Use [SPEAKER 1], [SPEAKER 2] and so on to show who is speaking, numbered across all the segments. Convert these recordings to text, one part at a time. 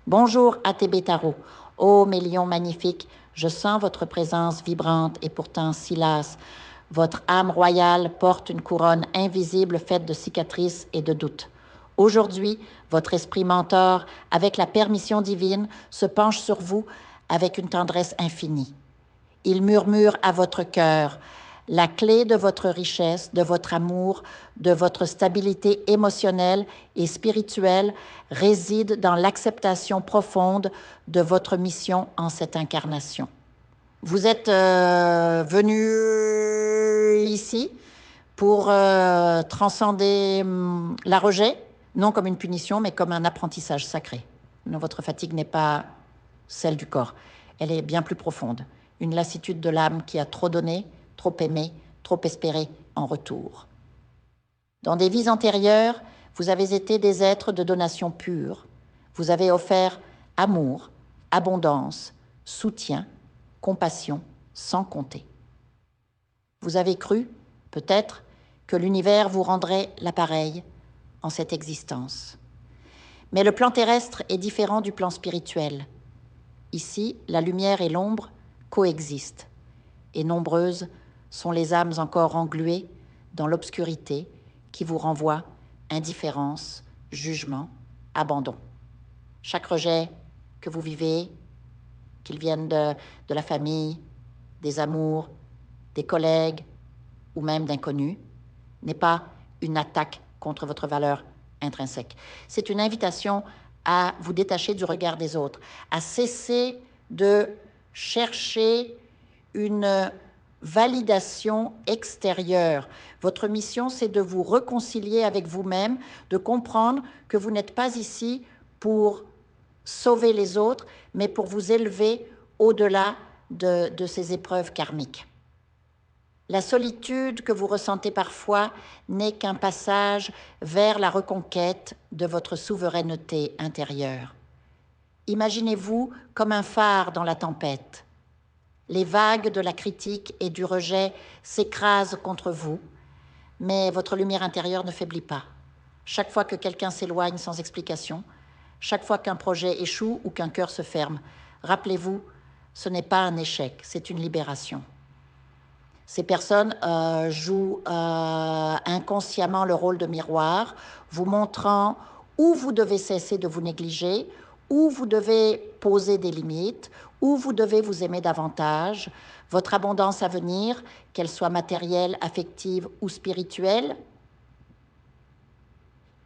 [SPEAKER 1] Bonjour ATB Tarot. Ô mes lions magnifiques, je sens votre présence vibrante et pourtant si lasse. Votre âme royale porte une couronne invisible faite de cicatrices et de doutes. Aujourd'hui, votre esprit mentor, avec la permission divine, se penche sur vous avec une tendresse infinie. Il murmure à votre cœur. La clé de votre richesse, de votre amour, de votre stabilité émotionnelle et spirituelle réside dans l'acceptation profonde de votre mission en cette incarnation. Vous êtes venu ici pour transcender la rejet, non comme une punition, mais comme un apprentissage sacré. Votre fatigue n'est pas celle du corps, elle est bien plus profonde. Une lassitude de l'âme qui a trop donné, trop aimé, trop espéré en retour. Dans des vies antérieures, vous avez été des êtres de donation pure. Vous avez offert amour, abondance, soutien, compassion, sans compter. Vous avez cru, peut-être, que l'univers vous rendrait l'appareil en cette existence. Mais le plan terrestre est différent du plan spirituel. Ici, la lumière et l'ombre coexistent, et nombreuses sont les âmes encore engluées dans l'obscurité qui vous renvoie indifférence, jugement, abandon. Chaque rejet que vous vivez, qu'il vienne de la famille, des amours, des collègues ou même d'inconnus, n'est pas une attaque contre votre valeur intrinsèque. C'est une invitation à vous détacher du regard des autres, à cesser de chercher une validation extérieure. Votre mission, c'est de vous réconcilier avec vous-même, de comprendre que vous n'êtes pas ici pour sauver les autres, mais pour vous élever au-delà de ces épreuves karmiques. La solitude que vous ressentez parfois n'est qu'un passage vers la reconquête de votre souveraineté intérieure. Imaginez-vous comme un phare dans la tempête. Les vagues de la critique et du rejet s'écrasent contre vous, mais votre lumière intérieure ne faiblit pas. Chaque fois que quelqu'un s'éloigne sans explication, chaque fois qu'un projet échoue ou qu'un cœur se ferme, rappelez-vous, ce n'est pas un échec, c'est une libération. Ces personnes jouent inconsciemment le rôle de miroir, vous montrant où vous devez cesser de vous négliger, où vous devez poser des limites, où vous devez vous aimer davantage. Votre abondance à venir, qu'elle soit matérielle, affective ou spirituelle,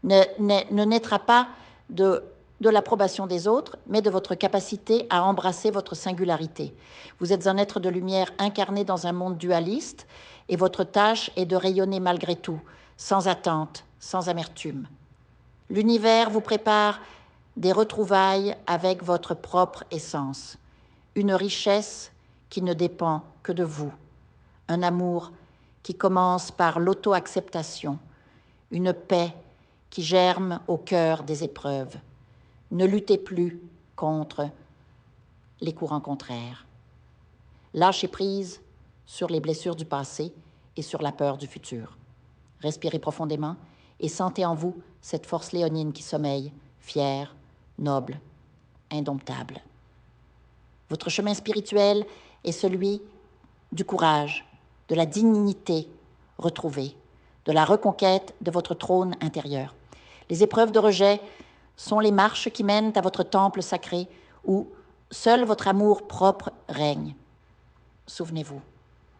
[SPEAKER 1] ne naîtra pas de l'approbation des autres, mais de votre capacité à embrasser votre singularité. Vous êtes un être de lumière incarné dans un monde dualiste et votre tâche est de rayonner malgré tout, sans attente, sans amertume. L'univers vous prépare des retrouvailles avec votre propre essence, une richesse qui ne dépend que de vous, un amour qui commence par l'auto-acceptation, une paix qui germe au cœur des épreuves. Ne luttez plus contre les courants contraires. Lâchez prise sur les blessures du passé et sur la peur du futur. Respirez profondément et sentez en vous cette force léonine qui sommeille, fière, noble, indomptable. Votre chemin spirituel est celui du courage, de la dignité retrouvée, de la reconquête de votre trône intérieur. Les épreuves de rejet sont les marches qui mènent à votre temple sacré où seul votre amour propre règne. Souvenez-vous,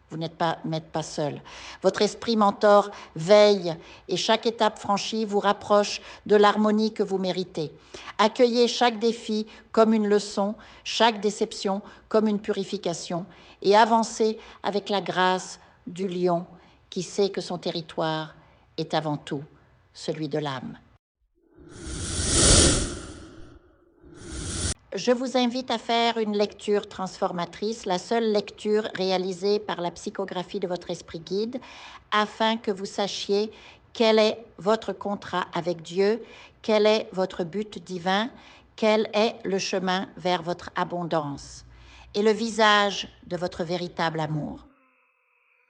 [SPEAKER 1] vous n'êtes pas seul. Votre esprit mentor veille et chaque étape franchie vous rapproche de l'harmonie que vous méritez. Accueillez chaque défi comme une leçon, chaque déception comme une purification et avancez avec la grâce du lion qui sait que son territoire est avant tout celui de l'âme. Je vous invite à faire une lecture transformatrice, la seule lecture réalisée par la psychographie de votre esprit guide, afin que vous sachiez quel est votre contrat avec Dieu, quel est votre but divin, quel est le chemin vers votre abondance et le visage de votre véritable amour.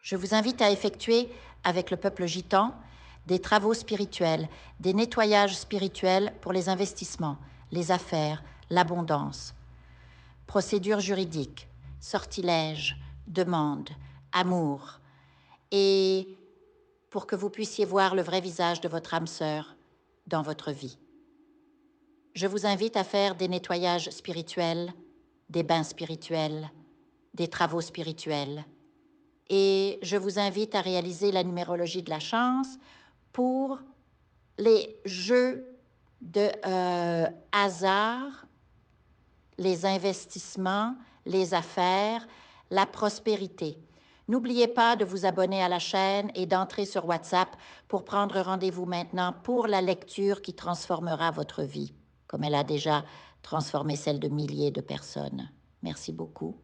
[SPEAKER 1] Je vous invite à effectuer avec le peuple gitan des travaux spirituels, des nettoyages spirituels pour les investissements, les affaires, l'abondance. Procédure juridique, sortilège, demande, amour. Et pour que vous puissiez voir le vrai visage de votre âme sœur dans votre vie. Je vous invite à faire des nettoyages spirituels, des bains spirituels, des travaux spirituels. Et je vous invite à réaliser la numérologie de la chance pour les jeux de hasard, les investissements, les affaires, la prospérité. N'oubliez pas de vous abonner à la chaîne et d'entrer sur WhatsApp pour prendre rendez-vous maintenant pour la lecture qui transformera votre vie, comme elle a déjà transformé celle de milliers de personnes. Merci beaucoup.